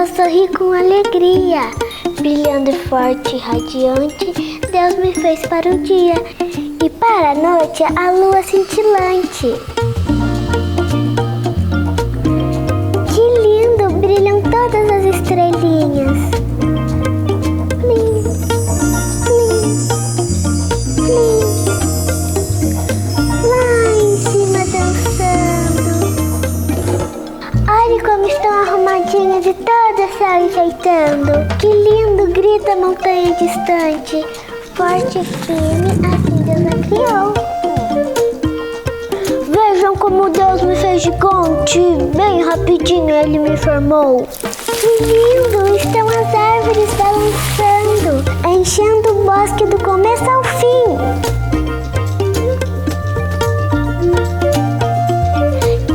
Ela sorri com alegria, brilhando forte e radiante. Deus me fez para o dia e para a noite a lua cintilante. Que lindo, brilham todas as estrelinhas. Plim, plim, plim. Lá em cima dançando. Olhe como estão arrumadinhas e todas se ajeitando. Que lindo, grita a montanha distante. Forte e firme, assim Deus a criou. Vejam como Deus me fez gigante. Bem rapidinho ele me formou. Que lindo, estão as árvores balançando, enchendo o bosque do começo ao fim.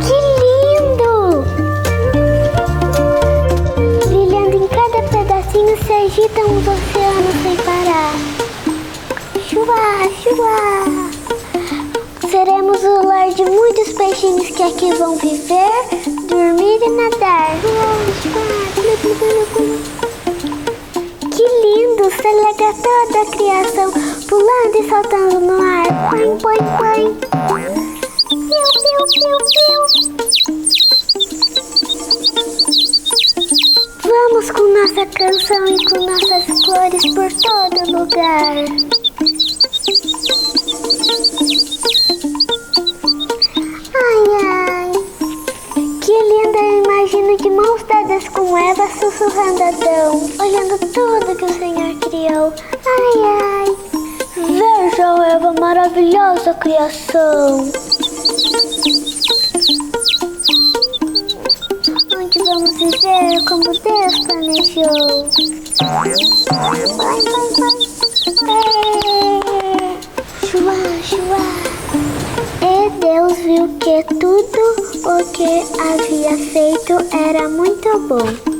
Que lindo! Brilhando em cada pedacinho se agitam os oceanos sem parar. Chuá, chuá. Seremos o lar de muitos peixinhos que aqui vão viver, dormir e nadar. Que lindo, celebra toda a criação, pulando e saltando no ar. Põe, põe, põe. Piu, piu, piu, piu. Vamos com nossa canção e com nossas cores por todo lugar. Ai, ai, que linda, eu imagino de mãos dadas com Eva sussurrando Adão, olhando tudo que o Senhor criou. Ai, ai, veja, Eva, maravilhosa criação. Onde vamos viver como Deus planejou. Vai, vai, vai. Chuá, chuá. E Deus viu que tudo o que havia feito era muito bom.